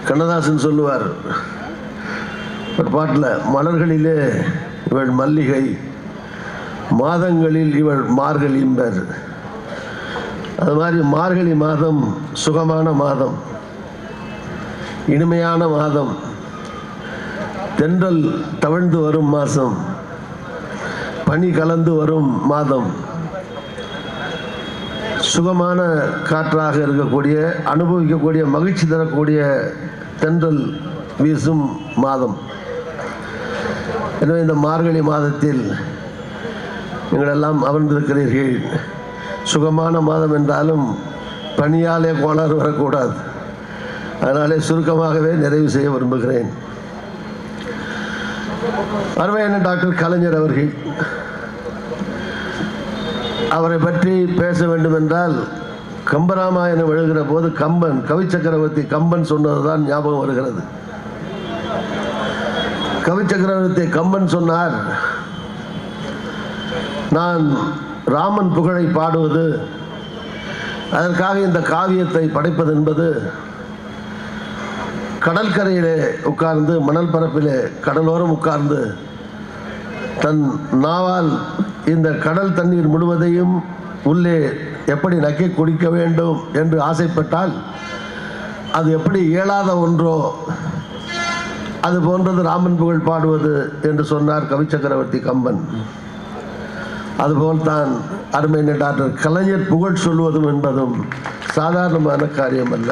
கண்ணதாசன் சொல்லுவார் ஒரு பாட்டில், மலர்களிலே இவள் மல்லிகை, மாதங்களில் இவள் மார்கழி என்பர். அது மாதிரி மார்கழி மாதம் சுகமான மாதம், இனிமையான மாதம், தென்றல் தவழ்ந்து வரும் மாதம், பனி கலந்து வரும் மாதம், சுகமான காற்றாக இருக்கக்கூடிய, அனுபவிக்கக்கூடிய, மகிழ்ச்சி தரக்கூடிய தென்றல் வீசும் மாதம். எனவே இந்த மார்கழி மாதத்தில் நீங்களெல்லாம் அமர்ந்திருக்கிறீர்கள். சுகமான மாதம் என்றாலும் பனியாலே கோளாறு வரக்கூடாது. அதனாலே சுருக்கமாகவே நிறைவு செய்ய விரும்புகிறேன். அருமையான டாக்டர் கலைஞர் அவர்கள், அவரை பற்றி பேச வேண்டும் என்றால் கம்பராமாயணம் எழுகிற போது கம்பன், கவி சக்கரவர்த்தி கம்பன் சொன்னதுதான் ஞாபகம் வருகிறது. கவி சக்கரவர்த்தி கம்பன் சொன்னார், நான் ராமன் புகழை பாடுவது, அதற்காக இந்த காவியத்தை படைப்பது என்பது கடற்கரையிலே உட்கார்ந்து, மணல் பரப்பிலே கடலோரம் உட்கார்ந்து தன் நாவால் இந்த கடல் தண்ணீர் முழுவதையும் உள்ளே எப்படி நக்கி குடிக்க வேண்டும் என்று ஆசைப்பட்டால் அது எப்படி இயலாத ஒன்றோ அது போன்றது ராமன் புகழ் பாடுவது என்று சொன்னார் கவி சக்கரவர்த்தி கம்பன். அதுபோல் தான் அருமை டாக்டர் கலைஞர் புகழ் சொல்வதும் என்பதும் சாதாரணமான காரியம் அல்ல.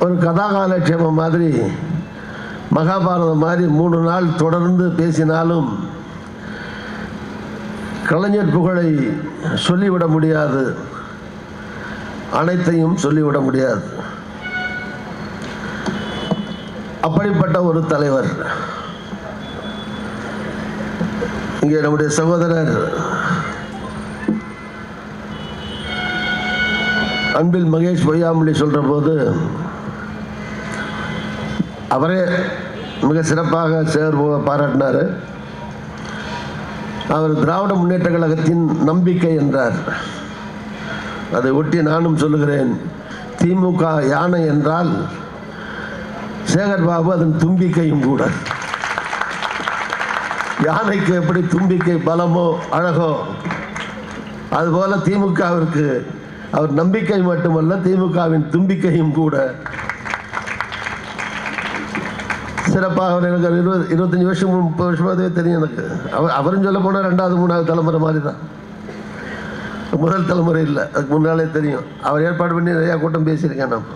ஒரு கதாகாலட்சேபம் மாதிரி, மகாபாரதம் மாதிரி 3 நாள் தொடர்ந்து பேசினாலும் கலைஞர் புகழை சொல்லிவிட முடியாது, அனைத்தையும் சொல்லிவிட முடியாது. அப்படிப்பட்ட ஒரு தலைவர். இங்கே நம்முடைய சகோதரர் அன்பில் மகேஷ் பொய்யாமொழி சொல்ற போது அவரே மிக சிறப்பாக பாராட்டினார். அவர் திராவிட முன்னேற்ற கழகத்தின் நம்பிக்கை என்றார். அதை ஒட்டி நானும் சொல்லுகிறேன், திமுக யானை என்றால் சேகர் பாபு அதன் தும்பிக்கையும் கூட. யானைக்கு எப்படி தும்பிக்கை பலமோ அழகோ, அதுபோல திமுகவிற்கு அவர் நம்பிக்கை மட்டுமல்ல, திமுகவின் தும்பிக்கையும் கூட. சிறப்பாக எனக்கு 25 வருஷம் 30 வருஷமாகவே தெரியும் எனக்கு. அவரும் சொல்ல போனால் 2வது 3வது தலைமுறை மாதிரி தான், முதல் தலைமுறை இல்லை. அதுக்கு முன்னாலே தெரியும். அவர் ஏற்பாடு பண்ணி நிறையா கூட்டம் பேசியிருக்கேன் நான்.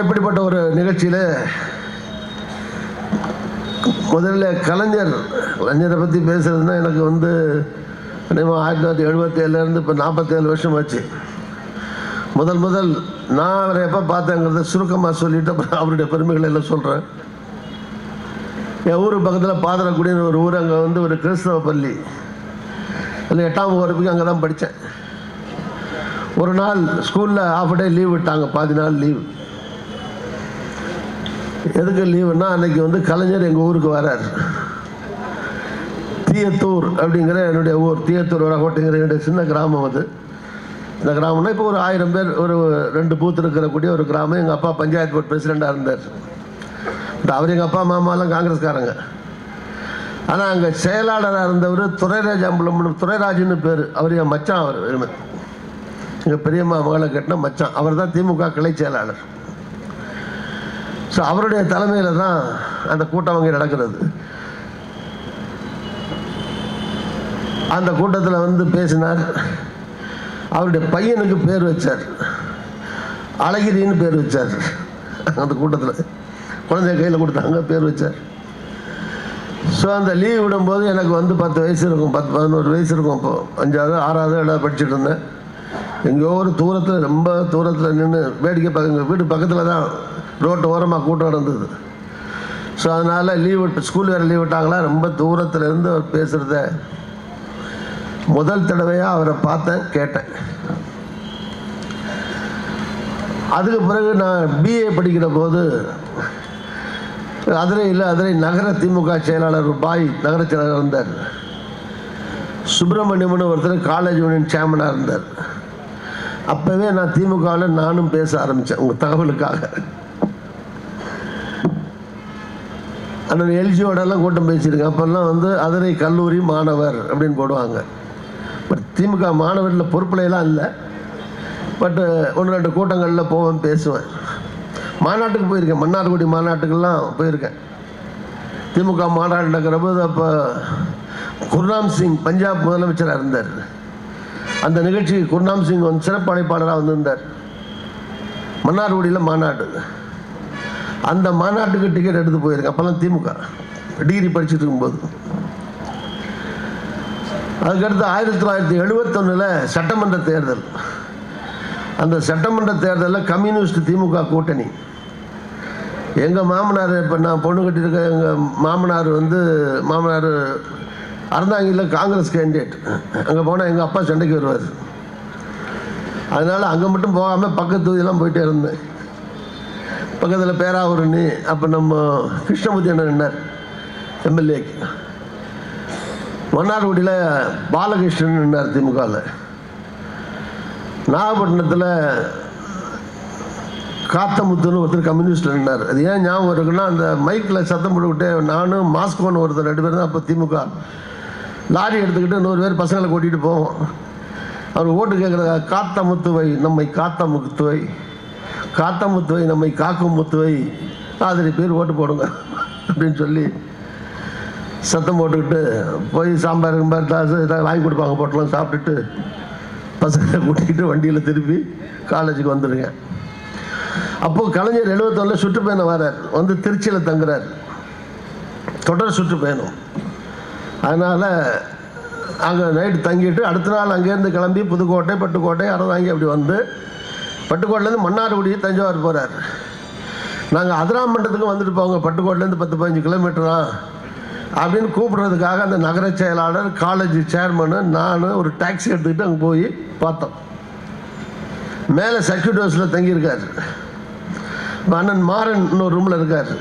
இப்படிப்பட்ட ஒரு நிகழ்ச்சியில் முதல்ல கலைஞரை பற்றி பேசுறதுன்னா எனக்கு 1977 இப்போ 47 வருஷம் ஆச்சு. முதல் நான் அவரை எப்போ பார்த்தேங்கிறத சுருக்கமாக சொல்லிட்டு அப்புறம் அவருடைய பெருமைகளை எல்லாம் சொல்கிறேன். என் ஊர் பக்கத்தில் பாதரக்குடின்னு ஒரு ஊர், அங்கே ஒரு கிறிஸ்தவ பள்ளி, அதில் 8ஆம் வகுப்புக்கு அங்கே தான் படித்தேன். ஒரு நாள் ஸ்கூலில் ஹாஃப் டே லீவ் விட்டாங்க, பாதி நாள் லீவ். எதுக்கு லீவுன்னா அன்றைக்கி கலைஞர் எங்கள் ஊருக்கு வரார். தீயத்தூர் அப்படிங்கிற என்னுடைய ஊர், தீயத்தூர் வரகோட்டைங்கிற என்னுடைய சின்ன கிராமம். அது இந்த கிராமம்னா இப்போ ஒரு 1000 பேர், ஒரு 2 பூத் இருக்கக்கூடிய ஒரு கிராமம். எங்கள் அப்பா பஞ்சாயத்து போர்டு பிரசிடெண்ட்டாக இருந்தார். அவர் எங்கள் அப்பா மாமாலாம் காங்கிரஸ்காரங்க. ஆனால் அங்கே செயலாளராக இருந்தவர் துரைராஜ்னு பேர். அவர் என் மச்சான். அவர் எங்கள் பெரியம்மா மகளை கட்டின மச்சான். அவர் தான் திமுக கிளை செயலாளர். ஸோ அவருடைய தலைமையில் தான் அந்த கூட்டம் அங்கே நடக்கிறது. அந்த கூட்டத்தில் பேசினார். அவருடைய பையனுக்கு பேர் வச்சார், அழகிரின்னு பேர் வச்சார். அந்த கூட்டத்தில் குழந்தைய கையில் கொடுத்தாங்க, பேர் வச்சார். ஸோ அந்த லீவ் விடும்போது எனக்கு 10 வயசு இருக்கும், 10-11 வயசு இருக்கும். அப்போது 5வது 6வது 7வது படிச்சுட்டு இருந்தேன். எங்கேயோ ஒரு தூரத்தில், ரொம்ப தூரத்தில் நின்று வேடிக்கை பார்க்க, எங்கள் வீட்டு பக்கத்தில் தான் ரோட்டு ஓரமாக கூட்டம் நடந்தது. ஸோ அதனால் ஸ்கூல் வேறு லீவ் விட்டாங்களா, ரொம்ப தூரத்தில் இருந்து அவர் பேசுகிறத முதல் தடவையாக அவரை பார்த்தேன், கேட்டேன். அதுக்கு பிறகு நான் பிஏ படிக்கிற போது அதிரை நகர திமுக செயலாளர் பாய் நகர செயலாளர் இருந்தார். சுப்பிரமணியம்னு ஒருத்தர் காலேஜ் யூனியன் சேர்மனாக இருந்தார். அப்போவே நான் திமுகவில் நானும் பேச ஆரம்பித்தேன். உங்கள் தகவலுக்காக அண்ணன் எல்ஜியோடெல்லாம் கூட்டம் பேசியிருக்கேன். அப்போல்லாம் வந்து அதிரை கல்லூரி மாணவர் அப்படின்னு போடுவாங்க. பட் திமுக மாணவரில் பொறுப்புலையெல்லாம் இல்லை. பட்டு ஒன்று ரெண்டு கூட்டங்களில் போவேன், பேசுவேன். மாநாட்டுக்கு போயிருக்கேன், மன்னார்குடி மாநாட்டுக்கெல்லாம் போயிருக்கேன். திமுக மாநாடு நடக்கிற போது அப்போ குர்நாம் சிங் பஞ்சாப் முதலமைச்சராக இருந்தார். அந்த நிகழ்ச்சிக்கு குர்நாம் சிங் வந்து சிறப்பு அழைப்பாளராக வந்திருந்தார். மன்னார்குடியில் மாநாடு. அந்த மாநாட்டுக்கு டிக்கெட் எடுத்து போயிருக்கேன். அப்போல்லாம் திமுக டிகிரி படிச்சுட்டு இருக்கும்போது. அதுக்கடுத்து 1971 சட்டமன்ற தேர்தல். அந்த சட்டமன்ற தேர்தலில் கம்யூனிஸ்ட் திமுக கூட்டணி. எங்கள் மாமனார், இப்போ நான் பொண்ணு கட்டியிருக்க எங்கள் மாமனார் மாமனார் அறந்தாங்கியில் காங்கிரஸ் கேண்டிடேட். அங்கே போனால் எங்கள் அப்பா சண்டைக்கு வருவார். அதனால் அங்கே மட்டும் போகாமல் பக்கத்து தொகுதியெல்லாம் போயிட்டே இருந்தேன். பக்கத்தில் பேராவூரணி. அப்போ நம்ம கிருஷ்ணமூர்த்தி அண்ணன் நின்னார் எம்எல்ஏக்கு. மன்னார்குடியில் பாலகிருஷ்ணன் நின்னார் திமுகவில். நாகப்பட்டினத்தில் காத்தமுத்துன்னு ஒருத்தர் கம்யூனிஸ்டில் நின்னார். அது ஏன் ஞாபகம் இருக்குன்னா, அந்த மைக்கில் சத்தம் போட்டுக்கிட்டே நானும் மாஸ்கோன்னு ஒருத்தர் 2 பேர் தான் அப்போ திமுக லாரி எடுத்துக்கிட்டு 100 பேர் பசங்களை கூட்டிகிட்டு போவோம். அவர் ஓட்டு கேட்குறதா, காத்தமுத்துவை நம்மை காத்தமுத்துவை, காத்தமுத்துவை நம்மை காக்கும் முத்துவை ஆதரி பேர் ஓட்டு போடுங்க அப்படின்னு சொல்லி சத்தம் போட்டுக்கிட்டு போய் சாம்பார் கிளாஸ் ஏதாவது வாங்கி கொடுப்பாங்க, போட்டெல்லாம் சாப்பிட்டுட்டு பசங்களை கூட்டிக்கிட்டு வண்டியில் திருப்பி காலேஜுக்கு வந்துடுங்க. அப்போது கலைஞர் 71 சுற்றுப்பயணம் வரார். வந்து திருச்சியில் தங்குறார். தொடர் சுற்றுப்பயணம். அதனால் அங்கே நைட்டு தங்கிட்டு அடுத்த நாள் அங்கேருந்து கிளம்பி புதுக்கோட்டை, பட்டுக்கோட்டை, அறந்தாங்கி அப்படி வந்து பட்டுக்கோட்டையிலேருந்து மன்னார்குடி, தஞ்சாவூர் போகிறார். நாங்கள் அதிராமண்டத்துக்கும் வந்துட்டு போங்க, பட்டுக்கோட்டையிலேருந்து 10-15 கிலோமீட்டரா அப்படின்னு கூப்பிட்றதுக்காக அந்த நகர செயலாளர், காலேஜ் சேர்மனு, நான் ஒரு டாக்ஸி எடுத்துக்கிட்டு அங்கே போய் பார்த்தோம். மேலே சர்க்யூட் ஹவுஸில் தங்கியிருக்கார். அண்ணன் மாறன் இன்னொரு ரூமில் இருக்கார்.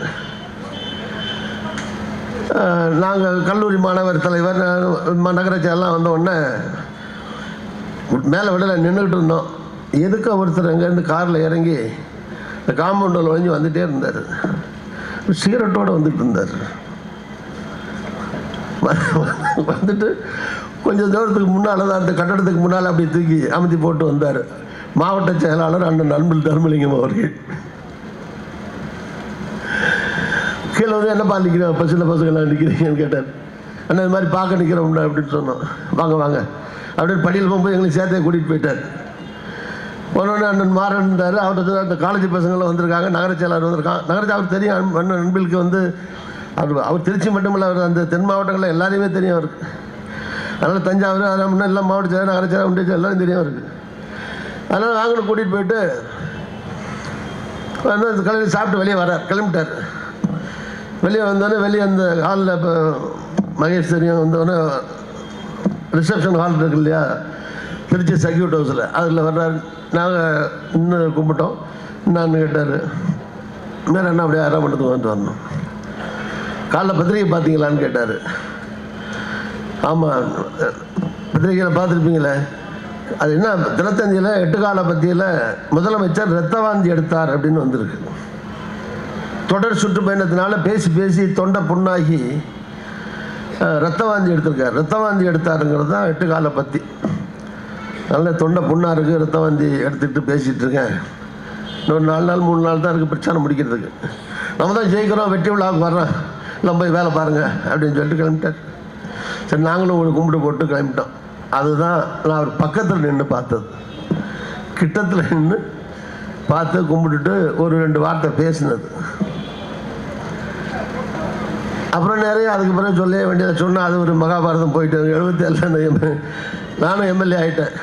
நாங்கள் கல்லூரி மாணவர் தலைவர் நகர செயலாம் வந்த உடனே மேலே விடல நின்றுக்கிட்டு இருந்தோம். எதுக்கு ஒருத்தர் அங்கேருந்து காரில் இறங்கி இந்த காம்பவுண்டில் ஒழிஞ்சு வந்துகிட்டே இருந்தார். சிகரெட்டோடு வந்துட்டு இருந்தார். வந்துட்டு கொஞ்சம் தூரத்துக்கு முன்னால் தான், அந்த கட்டடத்துக்கு முன்னால் அப்படி தூக்கி அமுத்தி போட்டு வந்தார். மாவட்ட செயலாளர் அண்ணன் அன்பில் தர்மலிங்கம் அவர்கள். கீழே வந்து என்னப்பா நிற்கிறேன், பஸ்ஸில் பசங்களாம் நிற்கிறீங்கன்னு கேட்டார். அண்ணா இது மாதிரி பார்க்க நிற்கிறோம்னா அப்படின்னு சொன்னோம். வாங்க வாங்க அப்படின்னு படியில் போகும்போது எங்களுக்கு சேர்த்தே கூட்டிகிட்டு போயிட்டார். போனோடனே அண்ணன் மாறன் இருந்தார். அவர்கிட்ட அந்த காலேஜ் பசங்களாம் வந்திருக்காங்க, நகர செயலாளர் வந்திருக்கான். நகரத்தை அவர் தெரியும். அண்ணன் அன்பிலுக்கு வந்து அவர் திருச்சி மட்டுமில்லை, அவர் அந்த தென் மாவட்டங்களில் எல்லாரையுமே தெரியும் அவருக்கு. அதனால் தஞ்சாவூர், அதெல்லாம் முன்னே எல்லாம் மாவட்ட செயலர், நகர செயலர், ஒன்றிய செயலர் எல்லாரும் தெரியும் அவருக்கு. அதனால் நாங்களும் கூட்டிகிட்டு போயிட்டு கலைஞர் சாப்பிட்டு வெளியே வரார். கிளம்பிட்டார். வெளியே வந்தோடனே வெளியே அந்த ஹாலில் இப்போ மகேஷ் தெரியும் வந்தோடனே ரிசப்ஷன் ஹால் இருக்கு இல்லையா, திருச்சி சர்க்யூட் ஹவுஸில், அதில் வர்றாரு. நாங்கள் இன்னும் கும்பிட்டோம். நான் கேட்டார், மேலே என்ன அப்படியே 6 மணிக்கு வந்து வரணும், காலைல பத்திரிகை பார்த்தீங்களான்னு கேட்டார். ஆமாம், பத்திரிகையில் பார்த்துருப்பீங்களே. அது என்ன, தினத்தந்தியில் 8 கால பத்தியில் முதலமைச்சர் இரத்தவாந்தி எடுத்தார் அப்படின்னு வந்திருக்கு. தொடர் சுற்றுப்பயணத்தினால பேசி பேசி தொண்டை புண்ணாகி ரத்தவாந்தி எடுத்திருக்கார். ரத்தவாந்தி எடுத்தாருங்கிறது தான் 8 கால பத்தி. நல்ல தொண்டை புண்ணாக இருக்குது, ரத்தவாந்தி எடுத்துக்கிட்டு பேசிகிட்டு இருக்கேன். இன்னொரு 4 நாள் 3 நாள் தான் இருக்குது பிரச்சனை முடிக்கிறதுக்கு. நம்ம தான் ஜெயிக்கிறோம், வெற்றி விழாவுக்கு வர்றோம், இல்லை போய் வேலை பாருங்கள் அப்படின்னு சொல்லிட்டு கிளம்பிட்டார். சரி, நாங்களும் ஒரு கும்பிட்டு போட்டு கிளம்பிட்டோம். அதுதான் நான் அவர் பக்கத்தில் நின்று பார்த்தது. கிட்டத்தில் நின்று பார்த்து கும்பிட்டுட்டு ஒரு 2 வார்த்தை பேசினது. அப்புறம் நிறைய அதுக்கு பிறகு சொல்ல வேண்டியதை சொன்னால் அது ஒரு மகாபாரதம் போயிட்டு 77 நானும் எம்எல்ஏ ஆகிட்டேன்.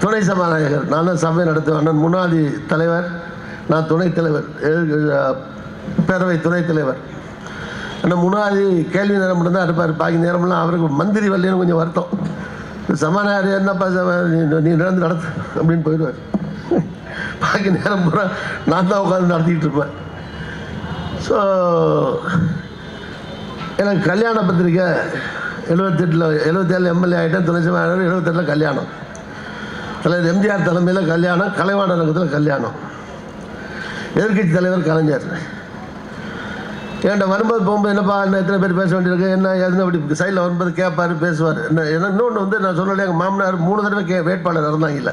துணை சபாநாயகர் நான் தான் சபை நடத்துவேன். அண்ணன் முன்னாடி தலைவர், நான் துணைத் தலைவர், பேரவை துணைத் தலைவர். ஆனால் முன்னாடி கேள்வி நேரம் மட்டும்தான் இருப்பார். பாக்கி நேரம்லாம் அவருக்கு மந்திரி வரலன்னு கொஞ்சம் வருத்தம். சபாநாயகர் என்னப்பா நீ நடந்து நடத்து அப்படின்னு போயிடுவார். பாக்கி நேரம் பூரா நான் தான் உட்காந்து நடத்திக்கிட்டு இருப்பேன். ஸோ எனக்கு கல்யாண பத்திரிக்கை 77 எம்எல்ஏ ஆகிட்டேன், துணை சபாநாயகர். 78 கல்யாணம், தலைவர் எம்ஜிஆர் தலைமையில் கல்யாணம், கலைவாணர் அரங்கத்தில் கல்யாணம். எதிர்கட்சி தலைவர் கலைஞர். என்கிட்ட வரும்போது போகும்போது என்னப்பா என்ன எத்தனை பேர் பேச வேண்டியிருக்கு, என்ன எதுன்னு அப்படி சைடில் வரும்போது கேட்பார், பேசுவார். இன்னொன்று வந்து நான் சொன்னாலே எங்கள் மாமனார் 3 தடவை வேட்பாளர் இருந்தாங்கல்ல,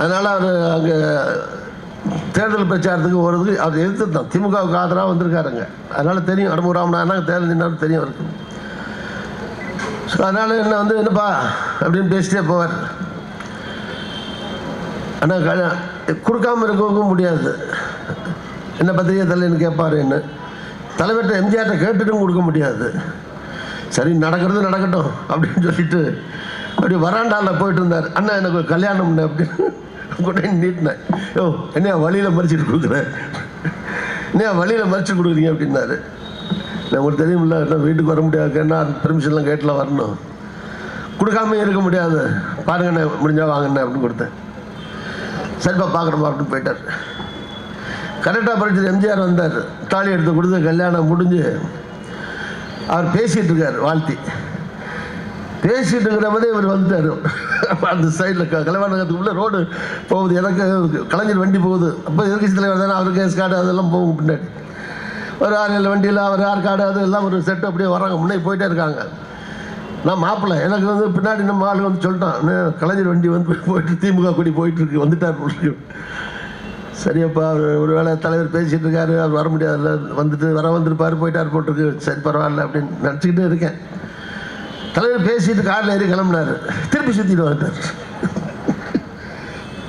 அதனால் அவர் அங்கே தேர்தல் பிரச்சாரத்துக்கு போகிறதுக்கு அவர் எதிர்த்து தான் திமுகவுக்கு ஆதரவாக வந்திருக்காருங்க. அதனால் தெரியும் அடம்பூர் ராமநாதன் தேர்தல் நின்னாலும் தெரியும் அவருக்கு. ஸோ அதனால் என்ன வந்து என்னப்பா அப்படின்னு பேசிட்டே போவார். ஆனால் கொடுக்காமல் இருக்கவும் முடியாது. என்ன பத்திரிகை தலைன்னு கேட்பார், என்ன தலைவர்கிட்ட எம்ஜிஆர்கிட்ட கேட்டுட்டும் கொடுக்க முடியாது. சரி நடக்கிறது நடக்கட்டும் அப்படின்னு சொல்லிட்டு அப்படி வராண்டாவில் போயிட்டு இருந்தார். அண்ணா எனக்கு ஒரு கல்யாணம்னு அப்படின்னு கூட நீட்டினேன். யோ என்னையா வழியில் மறிச்சிட்டு கொடுக்குறேன், என்னையா வழியில் மறிச்சு கொடுக்குறீங்க அப்படின்னாரு. நான் உங்களுக்கு தெரியுமில்ல, என்ன வீட்டுக்கு வர முடியாது, என்ன பெர்மிஷன்லாம் கேட்டில் வரணும், கொடுக்காம இருக்க முடியாது, பாருங்கண்ணே முடிஞ்சா வாங்கண்ணே அப்படின்னு கொடுத்தேன். சரிப்பா பார்க்குறப்பா அப்படின்னு போயிட்டார். கரெக்டாக படிச்சது எம்ஜிஆர் வந்தார், தாலி எடுத்து கொடுத்து கல்யாணம் முடிஞ்சு அவர் பேசிகிட்டு இருக்கார், வாழ்த்தி பேசிகிட்டு இருக்கிற மாதிரி இவர் வந்துட்டார். அந்த சைடில் கலைவாணத்துக்குள்ளே ரோடு போகுது, எனக்கு கலைஞர் வண்டி போகுது. அப்போ எதிர்கட்சி தலைவர் தானே, அவருக்கு கேஸ் கார்டு அதெல்லாம் போகும். பின்னாடி ஒரு 6-7 வண்டியில் அவர் யார் கார்டு அது எல்லாம் ஒரு செட்டு அப்படியே வராங்க, முன்னாடி போயிட்டே இருக்காங்க. நான் மாப்பிள்ளை, எனக்கு வந்து பின்னாடி நம்ம ஆள் வந்து சொல்லிட்டான், கலைஞர் வண்டி வந்து போயிட்டு திமுக கூடி போயிட்டுருக்கு, வந்துட்டார் போட்டு. சரியப்பா ஒரு வேளை தலைவர் பேசிகிட்டு இருக்காரு, அவர் வர முடியாதுல்ல, வந்துருப்பார், போயிட்டார் போட்டிருக்கு, சரி பரவாயில்ல அப்படின்னு நினச்சிக்கிட்டே இருக்கேன். தலைவர் பேசிட்டு காரில் ஏறி கிளம்புனார், திருப்பி சுற்றிட்டு வந்துட்டார்.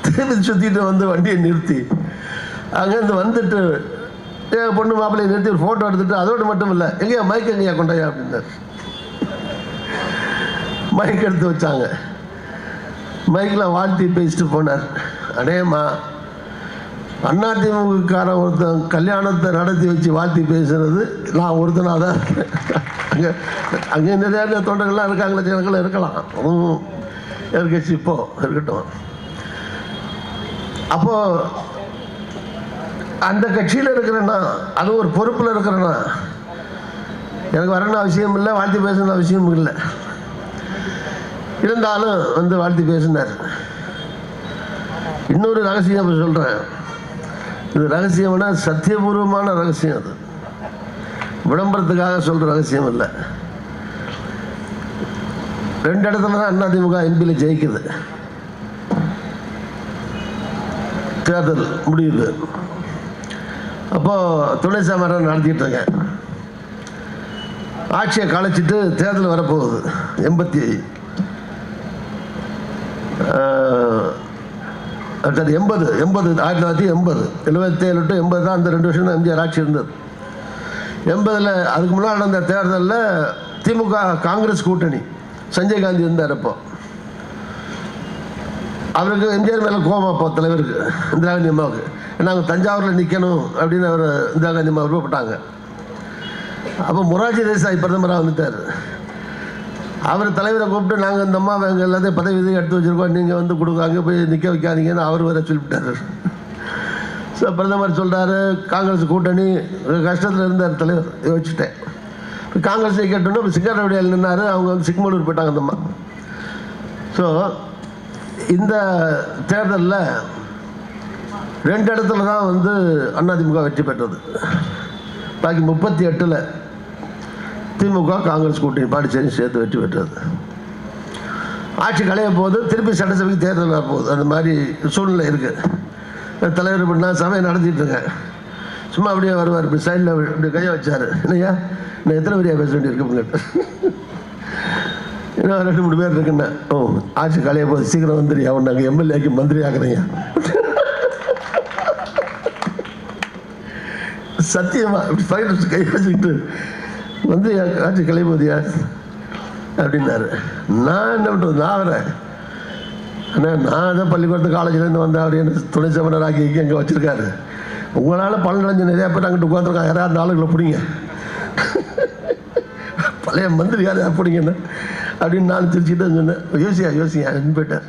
திருப்பி சுற்றிட்டு வந்து வண்டியை நிறுத்தி அங்கேருந்து வந்துட்டு என் பொண்ணு மாப்பிள்ளையை நிறுத்தி ஒரு ஃபோட்டோ எடுத்துட்டு, அதோடு மட்டும் இல்லை, எங்கேயா மைக் எங்கேயா கொண்டாயா அப்படின்னார். மைக் எடுத்து வச்சாங்க, மைக்கில் வாழ்த்தி பேசிட்டு போனார். அடேம்மா, அதிமுகக்காரன் ஒருத்தன் கல்யாணத்தை நடத்தி வச்சு வாழ்த்தி பேசுறது நான் ஒருத்தனாக தான் இருக்கேன். அங்கே நிறைய தொண்டர்கள்லாம் இருக்காங்களே, ஜனங்களும் இருக்கலாம், எதிர்கட்சி இப்போ இருக்கட்டும். அப்போது அந்த கட்சியில் இருக்கிறேன்னா, அது ஒரு பொறுப்பில் இருக்கிறேன்னா, எனக்கு வரணும் அவசியம் இல்லை, வாழ்த்தி பேசணும் அவசியம் இல்லை. இருந்தாலும் வந்து வாழ்த்தி பேசினார். இன்னொரு ரகசியம் இப்போ சொல்கிறேன், இது ரகசியம்னா சத்தியபூர்வமான ரகசியம், அது விளம்பரத்துக்காக சொல்கிற ரகசியம் இல்லை. 2 இடத்துல தான் அதிமுக எம்பியில் ஜெயிக்குது, தேர்தல் முடியுது. அப்போது துணை சபாநாயகர் நடத்திட்டு இருக்கேன், ஆட்சியை கலைச்சிட்டு தேர்தல் வரப்போகுது. 1980 1980 77 to 80 தான் அந்த 2 வருஷம் தான் எம்ஜிஆர் ஆட்சி இருந்தது. 80ல் அதுக்கு முன்னாடி நடந்த தேர்தலில் திமுக காங்கிரஸ் கூட்டணி, சஞ்சய் காந்தி இருந்தார். அப்போ அவருக்கு எம்ஜிஆர் மேலே கோபம், அப்போ தலைவருக்கு இந்திரா காந்தி அம்மாவுக்கு, நாங்கள் தஞ்சாவூரில் நிற்கணும் அப்படின்னு அவர் இந்திரா காந்தி அம்மா விருப்பப்பட்டாங்க. அப்போ மொரார்ஜி தேசாய் பிரதமராக வந்துட்டார். அவர் தலைவரை கூப்பிட்டு, நாங்கள் இந்த அம்மா எங்கள் எல்லாத்தையும் பதவி இது எடுத்து வச்சுருக்கோம், நீங்கள் வந்து கொடுங்க, அங்கே போய் நிற்க வைக்காதீங்கன்னு அவர் வேறு சொல்லிவிட்டார். ஸோ பிரதமர் சொல்கிறாரு, காங்கிரஸ் கூட்டணி கஷ்டத்தில் இருந்தார் தலைவர், யோசிச்சுட்டேன். காங்கிரஸ் கேட்டோன்னா இப்போ சிங்காரவடியால் நின்னார், அவங்க வந்து சிக்மலூர் போயிட்டாங்க அந்த அம்மா. ஸோ இந்த தேர்தலில் 2 இடத்துல தான் வந்து அதிமுக வெற்றி பெற்றது. பாக்கி 38ல் திமுக காங்கிரஸ் கூட்டணி பாண்டிச்சேரி சேர்த்து வெற்றி பெற்றது. ஆட்சி களைய போது திருப்பி சட்டசபைக்கு தேர்தல் வரப்போகுது. அந்த மாதிரி சூழ்நிலை இருக்குது. தலைவர் இப்படி நான் சபையை நடத்திட்டுருங்க, சும்மா அப்படியே வருவார், இப்படி சைடில் இப்படி கையை வச்சார். என்னையா நான் எத்தனை வரியா பேச வேண்டியிருக்கு கேட்டேன். இன்னும் 2-3 பேர் இருக்குண்ணே. ஓ ஆட்சி களைய போது சீக்கிரம் வந்துடுறியா, அவன் நாங்கள் எம்எல்ஏக்கு மந்திரி ஆக்குறீங்க. சத்தியமா இப்படி ஃபைனல்ஸ் கை வச்சுக்கிட்டு வந்து ஆட்சி களைய போதியா அப்படின்னாரு. நான் என்ன பண்ணுறது, நான் வரேன் அண்ணா, நான் தான் பள்ளிக்கூடத்து காலேஜ்லேருந்து வந்தேன், அவர் என்ன துணை சமணர் ஆக்கி அங்கே வச்சுருக்காரு, உங்களால் பலன் அடைஞ்சு நிறையா பேர் அங்கிட்டு உட்காந்துருக்காங்க, யாராவது ஆளுகளை பிடிங்க, பழைய மந்திரி யார் பிடிங்கண்ணே அப்படின்னு நான் திருச்சிட்டு சொன்னேன். யோசியா போயிட்டேன்.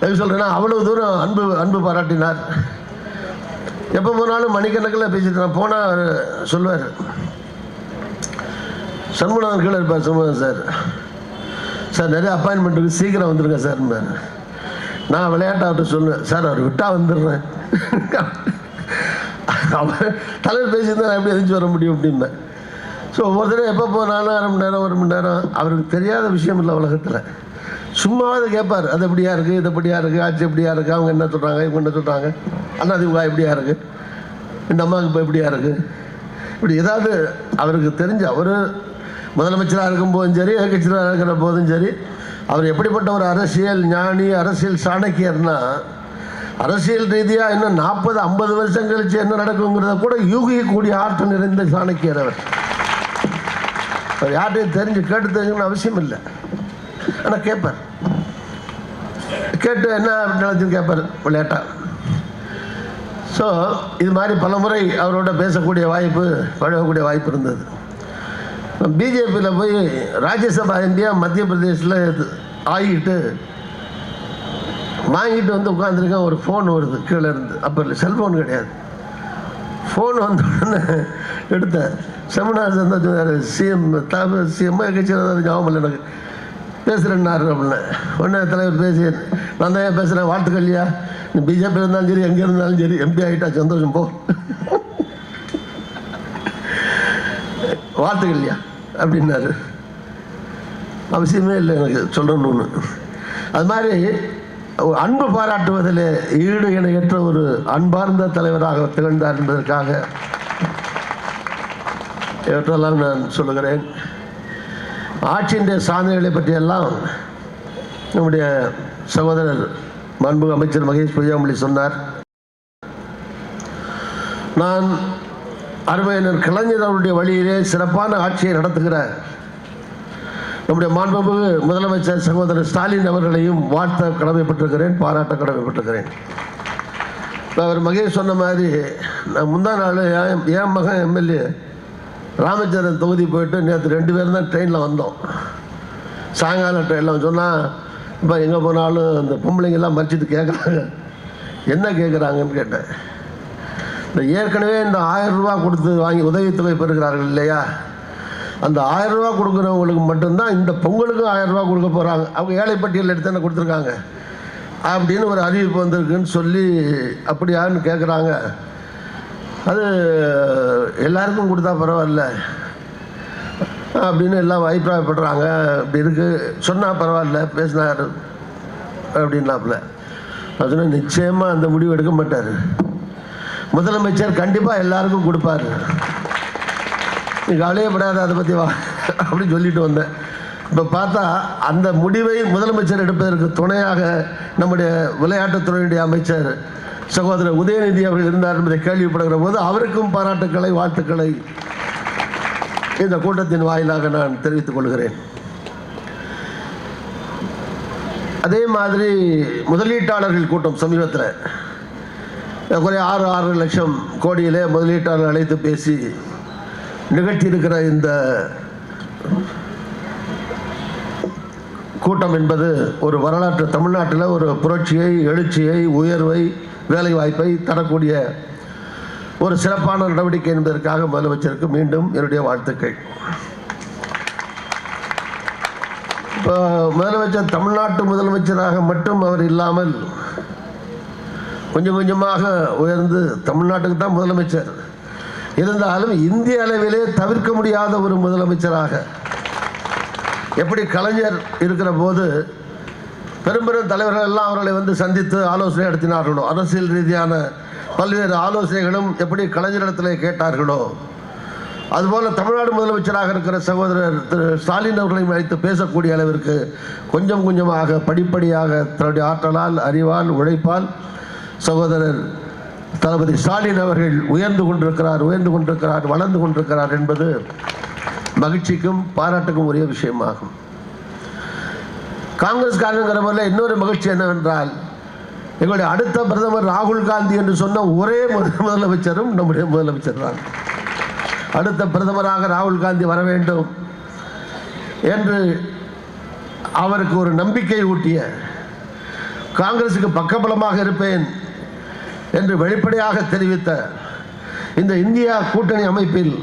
எது சொல்கிறேன்னா, அவ்வளோ தூரம் அன்பு பாராட்டினார். எப்போ போனாலும் மணிக்கணக்கில் பேசிட்டு நான் போனால் சொல்லுவார், சண்முகநாதன் கீழே இருப்பார். சண்முகநாதன் சார், சார் நிறைய அப்பாயின்மெண்ட்டுக்கு சீக்கிரம் வந்துடுங்க சார். நான் விளையாட்டாகிட்ட சொல்லுவேன், சார் அவர் விட்டால் வந்துடுறேன். அவர் தலைவர் பேசியிருந்தா நான் எப்படி எரிஞ்சு வர முடியும் அப்படின்பேன். ஸோ ஒவ்வொருத்தரும் எப்போ போனாலும் 1/2 மணி நேரம் 1 மணி நேரம் அவருக்கு தெரியாத விஷயம் இல்லை உலகத்தில். சும்மாவது கேட்பார், அது எப்படியா இருக்குது, இது எப்படியா இருக்குது, ஆட்சி எப்படியா இருக்குது, அவங்க என்ன சொல்கிறாங்க, இவங்க என்ன சொல்கிறாங்க, அண்ணா திமுக எப்படியா இருக்குது, இந்த அம்மாவுக்கு இப்போ எப்படியா இருக்குது, இப்படி ஏதாவது அவருக்கு தெரிஞ்ச அவர் முதலமைச்சராக இருக்கும் போதும் சரி, எதிர்கட்சியாக இருக்கிற போதும் சரி, அவர் எப்படிப்பட்ட ஒரு அரசியல் ஞானி, அரசியல் சாணக்கியர்னா, அரசியல் ரீதியாக இன்னும் 40-50 வருஷம் கழிச்சு என்ன நடக்குங்கிறத கூட யூகிக்கக்கூடிய ஆற்றல் நிறைந்த சாணக்கியர் அவர். அவர் யார்ட்டையும் கேட்டு தெரிஞ்சுக்கணும்னு அவசியம் இல்லை. ஆனால் கேட்பார், கேட்டு என்ன நினைச்சுன்னு கேட்பார் விளையாட்டா. ஸோ இது மாதிரி பல முறை அவரோட பேசக்கூடிய வாய்ப்பு, பழகக்கூடிய வாய்ப்பு இருந்தது. பிஜேபியில் போய் ராஜ்யசபா இந்தியா மத்திய பிரதேசில் ஆகிட்டு வாங்கிட்டு வந்து உட்காந்துருக்கேன். ஒரு ஃபோன் வருது கீழே இருந்து. அப்போ இல்லை, செல்ஃபோன் கிடையாது. ஃபோன் வந்த உடனே எடுத்தேன். செமினார் சொன்னார், சிஎம் கட்சியில் ஞாபகம் இல்லை எனக்கு, பேசுகிறேன்னாரு அப்படின்னா. உடனே தலைவர் பேசி, நான் தான் ஏன் பேசுகிறேன், வாழ்த்துக்கள்யா, நீ பிஜேபி இருந்தாலும் சரி எங்கே இருந்தாலும் சரி எம்பி ஆகிட்டா சந்தோஷம், போ, வாழ்த்துக்கள்யா அப்படின்னாரு. அவசியமே இல்லை எனக்கு சொல்லணும்னு. அது மாதிரி அன்பு பாராட்டுவதில் ஈடு இணையற்ற ஒரு அன்பார்ந்த தலைவராக திகழ்ந்தார் என்பதற்காக இவற்றெல்லாம் நான் சொல்லுகிறேன். ஆட்சியினுடைய சாதனைகளை பற்றியெல்லாம் நம்முடைய சகோதரர் மாண்புமிகு அமைச்சர் மகேஷ் பொய்யாமொழி சொன்னார். நான் அருமையினர் கலைஞர் அவருடைய வழியிலே சிறப்பான ஆட்சியை நடத்துகிற நம்முடைய மாண்புமிகு முதலமைச்சர் சகோதரர் ஸ்டாலின் அவர்களையும் வாழ்த்த கடமைப்பட்டிருக்கிறேன், பாராட்ட கடமைப்பட்டிருக்கிறேன். அவர் மகேஷ் சொன்ன மாதிரி நான் முந்தா நாள் என் மகன் எம்எல்ஏ ராமச்சந்திரன் தொகுதி போயிட்டு நேற்று 2 பேரும் தான் ட்ரெயினில் வந்தோம். சாயங்காலம் ட்ரெயினில் சொன்னால், இப்போ எங்கே போனாலும் இந்த பொம்பளைங்கெல்லாம் மறிச்சிட்டு கேட்குறாங்க, என்ன கேட்குறாங்கன்னு கேட்டேன். இந்த ஏற்கனவே இந்த 1000 ரூபா கொடுத்து வாங்கி உதவித்தொகை பெறுகிறார்கள் இல்லையா, அந்த 1000 ரூபா கொடுக்குறவங்களுக்கு மட்டும்தான் இந்த பொங்கலுக்கும் 1000 ரூபா கொடுக்க போகிறாங்க. அவங்க ஏழை பட்டியல் எடுத்து என்ன கொடுத்துருக்காங்க அப்படின்னு ஒரு அறிவிப்பு வந்திருக்குன்னு சொல்லி அப்படியான்னு கேட்குறாங்க. அது எல்லாருக்கும் கொடுத்தா பரவாயில்ல அப்படின்னு எல்லாம் அபிப்பிராயப்படுறாங்க. அப்படி இருக்குது, சொன்னால் பரவாயில்ல, பேசினார் அப்படின்னாப்புல. நான் சொன்னேன், நிச்சயமாக அந்த முடிவு எடுக்க மாட்டார் முதலமைச்சர், கண்டிப்பாக எல்லாருக்கும் கொடுப்பாரு, நீ கவலையப்படாத அதை பற்றி வா அப்படின்னு சொல்லிட்டு வந்தேன். இப்போ பார்த்தா அந்த முடிவை முதலமைச்சர் எடுப்பதற்கு துணையாக நம்முடைய விளையாட்டுத்துறையுடைய அமைச்சர் சகோதரர் உதயநிதி அவர்கள் இருந்தார் என்பதை கேள்விப்படுகிற போது அவருக்கும் பாராட்டுக்களை, வாழ்த்துக்களை இந்த கூட்டத்தின் வாயிலாக நான் தெரிவித்துக் கொள்கிறேன். அதே மாதிரி முதலீட்டாளர்கள் கூட்டம் சமீபத்தில் குறை 6 லட்சம் கோடியிலே முதலீட்டாளர்கள் அழைத்து பேசி நிகழ்த்தி இருக்கிற இந்த கூட்டம் என்பது ஒரு வரலாற்று, தமிழ்நாட்டில் ஒரு புரட்சியை, எழுச்சியை, உயர்வை, வேலைவாய்ப்பை தரக்கூடிய ஒரு சிறப்பான நடவடிக்கை என்பதற்காக முதலமைச்சருக்கு மீண்டும் என்னுடைய வாழ்த்துக்கள். இப்போ முதலமைச்சர் தமிழ்நாட்டு முதலமைச்சராக மட்டும் அவர் இல்லாமல் கொஞ்சம் கொஞ்சமாக உயர்ந்து தமிழ்நாட்டுக்கு தான் முதலமைச்சர் இருந்தாலும் இந்திய அளவிலே தவிர்க்க முடியாத ஒரு முதலமைச்சராக, எப்படி கலைஞர் இருக்கிற போது பெரும்பெரும் தலைவர்கள் எல்லாம் அவர்களை வந்து சந்தித்து ஆலோசனை நடத்தினார்களோ, அரசியல் ரீதியான பல்வேறு ஆலோசனைகளும் எப்படி கலைஞரிடத்தில் கேட்டார்களோ, அதுபோல் தமிழ்நாடு முதலமைச்சராக இருக்கிற சகோதரர் திரு ஸ்டாலின் அவர்களையும் அழைத்து பேசக்கூடிய அளவிற்கு கொஞ்சம் கொஞ்சமாக படிப்படியாக தன்னுடைய ஆற்றலால், அறிவால், உழைப்பால் சகோதரர் தளபதி ஸ்டாலின் அவர்கள் உயர்ந்து கொண்டிருக்கிறார், வளர்ந்து கொண்டிருக்கிறார் என்பது மகிழ்ச்சிக்கும் பாராட்டுக்கும் உரிய விஷயமாகும். காங்கிரஸ்காரங்கிற முறையில் இன்னொரு மகிழ்ச்சி என்னவென்றால், எங்களுடைய அடுத்த பிரதமர் ராகுல் காந்தி என்று சொன்ன ஒரே முதலமைச்சரும் நம்முடைய முதலமைச்சர் தான். அடுத்த பிரதமராக ராகுல் காந்தி வர வேண்டும் என்று அவருக்கு ஒரு நம்பிக்கை ஊட்டிய, காங்கிரசுக்கு பக்கபலமாக இருப்பேன் என்று வெளிப்படையாக தெரிவித்த இந்த இந்தியா கூட்டணி அமைப்பில்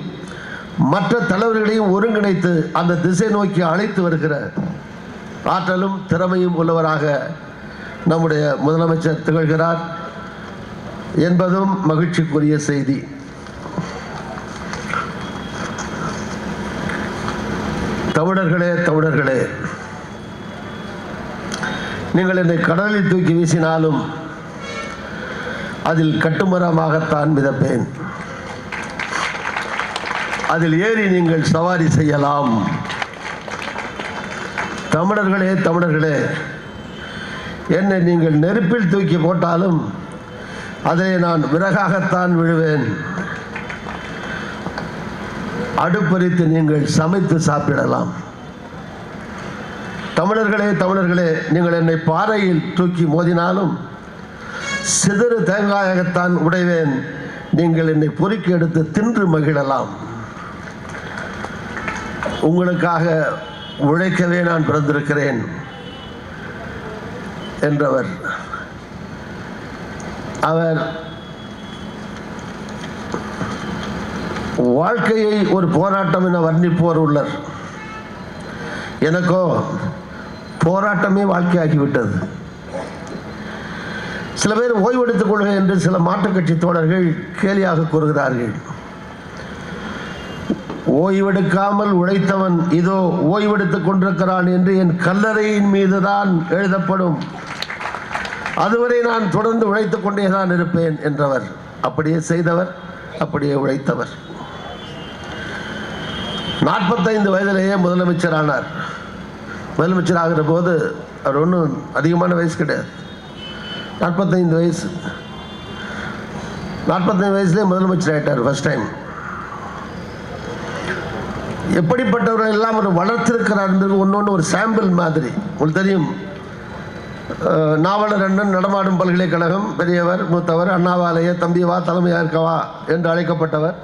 மற்ற தலைவர்களையும் ஒருங்கிணைத்து அந்த திசை நோக்கி அழைத்து வருகிற ஆற்றலும் திறமையும் உள்ளவராக நம்முடைய முதலமைச்சர் திகழ்கிறார் என்பதும் மகிழ்ச்சிக்குரிய செய்தி. தமிழர்களே, நீங்கள் என்னை கடலில் தூக்கி வீசினாலும் அதில் கட்டுமரமாகத்தான் மிதப்பேன். அதில் ஏறி நீங்கள் சவாரி செய்யலாம். தமிழர்களே, என்னை நீங்கள் நெருப்பில் தூக்கி போட்டாலும் அதை நான் விறகாகத்தான் விழுவேன். அடுப்பறித்து நீங்கள் சமைத்து சாப்பிடலாம். தமிழர்களே, நீங்கள் என்னை பாறையில் தூக்கி மோதினாலும் சிதறு தேங்காயாகத்தான் உடைவேன். நீங்கள் என்னை பொறுக்கி எடுத்து தின்று மகிழலாம். உங்களுக்காக உழைக்கவே நான் பிறந்திருக்கிறேன் என்றவர். அவர் வாழ்க்கையை ஒரு போராட்டம் என வர்ணிப்போர் உள்ளர். எனக்கோ போராட்டமே வாழ்க்கையாகிவிட்டது. சில பேர் ஓய்வெடுத்துக் கொள்கை என்று சில மாற்றுக் கட்சி தோழர்கள் கேலியாக கூறுகிறார்கள். ஓய்வெடுக்காமல் உழைத்தவன் இதோ ஓய்வெடுத்துக் கொண்டிருக்கிறான் என்று என் கல்லறையின் மீதுதான் எழுதப்படும். அதுவரை நான் தொடர்ந்து உழைத்துக் கொண்டேதான் இருப்பேன் என்றவர். அப்படியே செய்தவர், அப்படியே உழைத்தவர். 45 வயதிலேயே முதலமைச்சர் ஆனார். முதலமைச்சர் ஆகிற போது அவர் ஒன்றும் அதிகமான வயசு கிடையாது, 45 வயசு. 45 வயசுலேயே முதலமைச்சர் ஆகிட்டார் ஃபர்ஸ்ட் டைம். எப்படிப்பட்டவர்கள் எல்லாம் ஒரு வளர்த்திருக்கிறார் ஒன்று ஒரு சாம்பிள் மாதிரி. உங்களுக்கு தெரியும், நாவலர் அண்ணன் நடமாடும் பல்கலைக்கழகம், பெரியவர், மூத்தவர், அண்ணாவாலேயே தம்பிவா தலைமையாக இருக்கவா என்று அழைக்கப்பட்டவர்.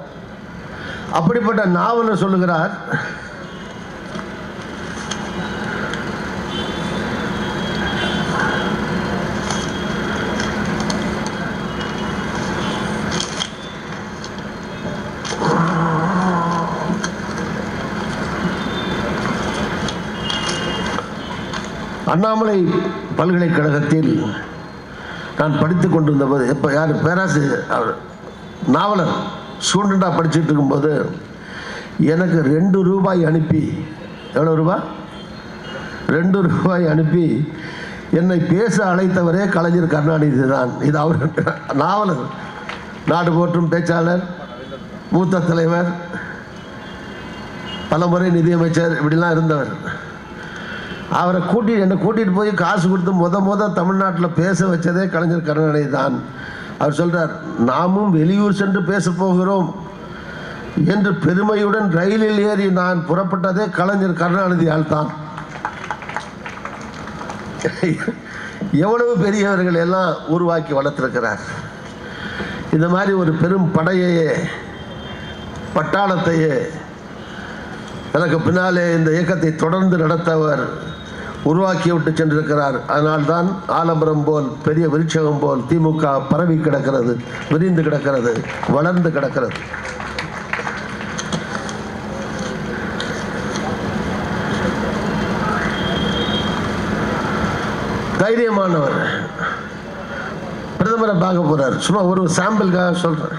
அப்படிப்பட்ட நாவலர் சொல்லுகிறார், அண்ணாமலை பல்கலைக்கழகத்தில் நான் படித்து கொண்டிருந்த போது, எப்போ யார் பேராசிரியர் அவர் நாவலர் ஸ்டூடெண்டாக படிச்சுட்டு இருக்கும்போது எனக்கு 2 ரூபாய் அனுப்பி, எவ்வளோ ரூபாய்? 2 ரூபாய் அனுப்பி என்னை பேச அழைத்தவரே கலைஞர் கருணாநிதி தான். இது அவர் நாவலர், நாடு போற்றும் பேச்சாளர், மூத்த தலைவர், பலமுறை நிதியமைச்சர், இப்படிலாம் இருந்தவர். அவரை என்னை கூட்டிகிட்டு போய் காசு கொடுத்து முத தமிழ்நாட்டில் பேச வச்சதே கலைஞர் கருணாநிதி தான். அவர் சொல்கிறார், நாமும் வெளியூர் சென்று பேச போகிறோம் என்று பெருமையுடன் ரயிலில் ஏறி நான் புறப்பட்டதே கலைஞர் கருணாநிதியால் தான். எவ்வளவு பெரியவர்கள் எல்லாம் உருவாக்கி வளர்த்திருக்கிறார். இந்த மாதிரி ஒரு பெரும் படையையே, பட்டாளத்தையே எனக்கு பின்னாலே இந்த இயக்கத்தை தொடர்ந்து நடத்தவர் உருவாக்கி விட்டு சென்றிருக்கிறார். அதனால்தான் ஆலம்பரம் போல், பெரிய விருட்சகம் போல் திமுக பரவி கிடக்கிறது, விரிந்து கிடக்கிறது, வளர்ந்து கிடக்கிறது. தைரியமானவர். பிரதமரை பார்க்க போறார். சும்மா ஒரு சாம்பிளுக்காக சொல்றேன்.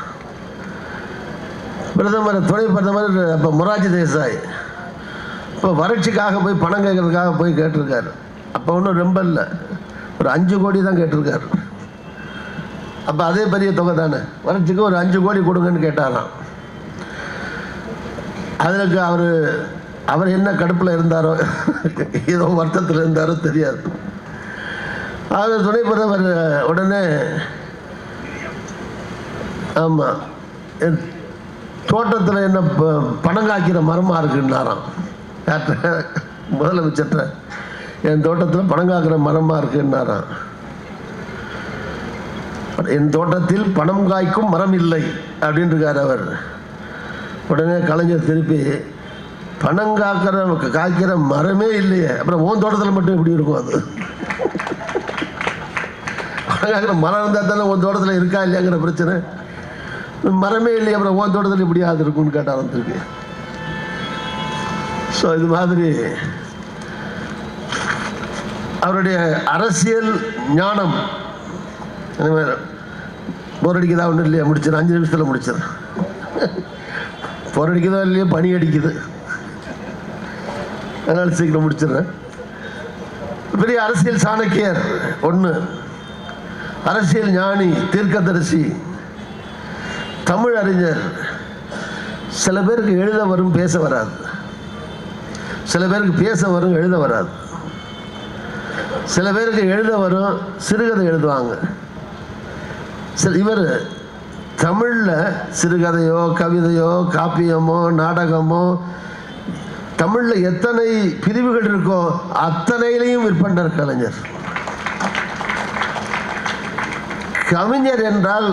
பிரதமர், துணை பிரதமர் அப்போ மொரார்ஜி தேசாய் இப்போ வறட்சிக்காக போய் பணம் கேட்கறதுக்காக போய் கேட்டிருக்காரு. அப்போ ஒன்றும் ரொம்ப இல்லை, ஒரு 5 கோடி தான் கேட்டிருக்காரு. அப்போ அதே பெரிய தொகை தானே, வறட்சிக்கு ஒரு 5 கோடி கொடுங்கன்னு கேட்டாராம். அதற்கு அவர் என்ன கடுப்பில் இருந்தாரோ, ஏதோ வருத்தத்தில் இருந்தாரோ தெரியாது. அவர் துணை பிரதமர் உடனே, ஆமாம், என் தோட்டத்தில் என்ன பணம் காய்க்கிற மரமாக இருக்குன்னாராம். முதலமைச்சர்கிட்ட என் தோட்டத்தில் பணம் காக்கிற மரமாக இருக்குன்னாராம். என் தோட்டத்தில் பணம் காய்க்கும் மரம் இல்லை அப்படின்னு இருக்கார் அவர். உடனே கலைஞர் திருப்பி, பணம் காய்க்கிற மரமே இல்லையே, அப்புறம் உன் தோட்டத்தில் மட்டும் எப்படி இருக்கும்? அது பணம் காய்க்கிற மரம் இருந்தால் தானே உன் தோட்டத்தில் இருக்கா இல்லையாங்கிற பிரச்சனை. மரமே இல்லையே, அப்புறம் உன் தோட்டத்தில் எப்படியாவது இருக்குன்னு கேட்டாலும் திருப்பி. ஸோ இது மாதிரி அவருடைய அரசியல் ஞானம். போர் அடிக்குதா ஒன்றும் இல்லையா, முடிச்சிடும் 5 நிமிஷத்தில் முடிச்சிடும். போர் அடிக்குதோ இல்லையோ, பனி அடிக்குது, அதனால சீக்கிரம் முடிச்சிடுறேன். பெரிய அரசியல் சாணக்கியர் ஒன்று, அரசியல் ஞானி, தீர்க்கதரிசி, தமிழ் அறிஞர். சில பேருக்கு எழுத வரும், பேச வராது. சில பேருக்கு பேச வரும், எழுத வராது. சில பேருக்கு எழுத வரும், சிறுகதை எழுதுவாங்க. இவர் தமிழில் சிறுகதையோ கவிதையோ காப்பியமோ நாடகமோ தமிழில் எத்தனை பிரிவுகள் இருக்கோ அத்தனையிலையும் விற்பனர் கலைஞர். கவிஞர் என்றால்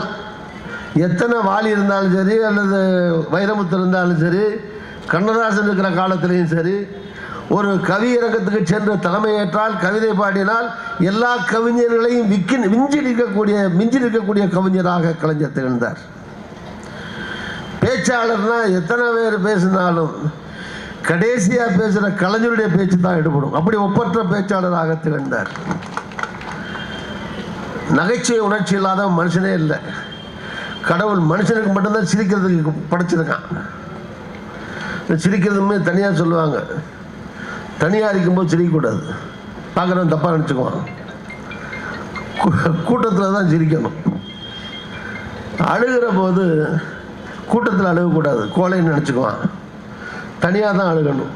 எத்தனை வாலி இருந்தாலும் சரி, அல்லது வைரமுத்து இருந்தாலும் சரி, கண்ணதாசன் இருக்கிற காலத்திலையும் சரி, ஒரு கவியரங்கத்துக்கு சென்று தலைமையேற்றால், கவிதை பாடினால் எல்லா கவிஞர்களையும் மிஞ்சி இருக்கக்கூடிய கவிஞராக கலைஞர் திகழ்ந்தார். பேச்சாளர்னா எத்தனை பேர் பேசினாலும் கடைசியாக பேசுகிற கலைஞருடைய பேச்சு தான் எடுபடும். அப்படி ஒப்பற்ற பேச்சாளராக திகழ்ந்தார். நகைச்சுவை உணர்ச்சி இல்லாத மனுஷனே இல்லை. கடவுள் மனுஷனுக்கு மட்டும்தான் சிரிக்கிறதுக்கு படைச்சிருக்கான். சிரிக்கிறதுமே தனியாக சொல்லுவாங்க. தனியாக இருக்கும்போது சிரிக்கக்கூடாது, பார்க்குறவன் தப்பாக நினச்சிக்குவான். கூட்டத்தில் தான் சிரிக்கணும். அழுகிற போது கூட்டத்தில் அழுகக்கூடாது, கோலைன்னு நினச்சிக்குவான். தனியாக தான் அழுகணும்.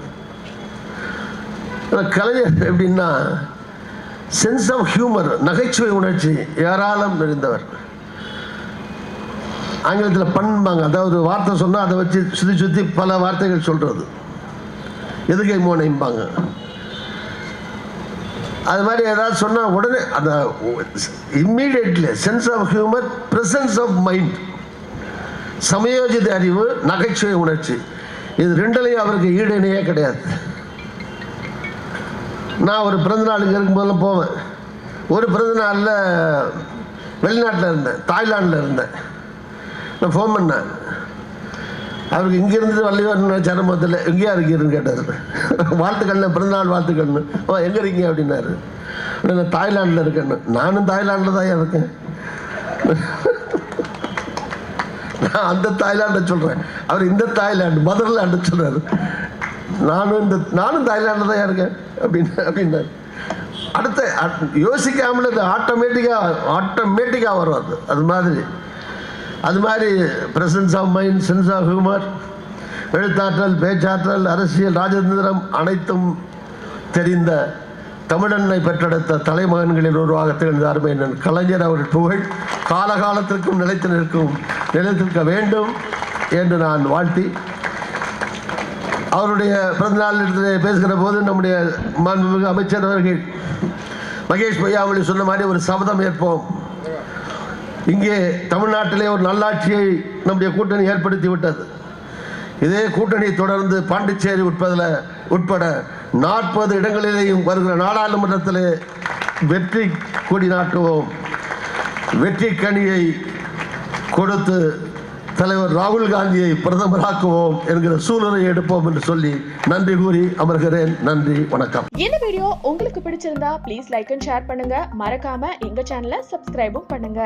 கலைஞர் எப்படின்னா சென்ஸ் ஆஃப் ஹியூமர், நகைச்சுவை உணர்ச்சி ஏராளம் நிறைந்தவர். ஆங்கிலத்தில் பண்பாங்க, அதாவது வார்த்தை சொன்னால் அதை வச்சு சுற்றி பல வார்த்தைகள் சொல்கிறது. எதுகை மோனைம்பாங்க. அது மாதிரி ஏதாவது சொன்னால் உடனே அந்த immediately sense of humour, presence of mind, சமயோஜித அறிவு, நகைச்சுவை உணர்ச்சி, இது ரெண்டுலையும் அவருக்கு ஈடுணையே கிடையாது. நான் ஒரு பிறந்தநாளுக்கு இருக்கும்போதெல்லாம் போவேன். ஒரு பிறந்தநாளில் வெளிநாட்டில் இருந்தேன், தாய்லாண்டில் இருந்தேன். நான் ஃபோன் பண்ணேன். அவருக்கு இங்கே இருந்துட்டு வள்ளியூர் சரமத்தில் எங்கேயா இருக்கீருன்னு கேட்டார். வாழ்த்துக்கள்னு, பிறந்தநாள் வாழ்த்துக்கள்னு. எங்கே இருக்கீங்க அப்படின்னாரு. நான் தாய்லாண்டில் இருக்கேன்னு. நானும் தாய்லாண்டில் தான் இருக்கேன். நான் அந்த தாய்லாண்டை சொல்கிறேன், அவர் இந்த தாய்லாண்டு மதர்லாண்டு சொல்கிறாரு. நானும் தாய்லாண்டில் தான் இருக்கேன் அப்படின்னாரு. அடுத்த யோசிக்காமல் அது ஆட்டோமேட்டிக்காக வரும். அது மாதிரி presence of mind, sense of humour, எழுத்தாற்றல், பேச்சாற்றல், அரசியல், ராஜதந்திரம் அனைத்தும் தெரிந்த தமிழனை பெற்றெடுத்த தலைமகன்களில் ஒருவாக திகழ்ந்த அருமையன் கலைஞர் அவர்கள் புகழ் காலகாலத்திற்கும் நிலைத்திருக்க வேண்டும் என்று நான் வாழ்த்தி, அவருடைய பிறந்தநாள் பேசுகிற போது நம்முடைய மாண்புமிகு அமைச்சர் அவர்கள் மகேஷ் பொய்யாமொழி சொன்ன மாதிரி ஒரு சபதம் ஏற்போம். இங்கே தமிழ்நாட்டிலே ஒரு நல்லாட்சியை நம்முடைய கூட்டணி ஏற்படுத்தி விட்டது. இதே கூட்டணி தொடர்ந்து பாண்டிச்சேரி உட்பட 40 இடங்களிலேயும் வருகிற நாடாளுமன்றத்திலே வெற்றி கொடி நாட்டுவோம். வெற்றி கனியை கொடுத்து தலைவர் ராகுல் காந்தியை பிரதமராக்குவோம் என்கிற சூழலை எடுப்போம் என்று சொல்லி நன்றி கூறி அமர்கிறேன். நன்றி, வணக்கம். இந்த வீடியோ உங்களுக்கு பிடிச்சிருந்தா ப்ளீஸ் லைக் அண்ட் ஷேர் பண்ணுங்க. மறக்காம எங்க சேனலை சப்ஸ்கிரைபும் பண்ணுங்க.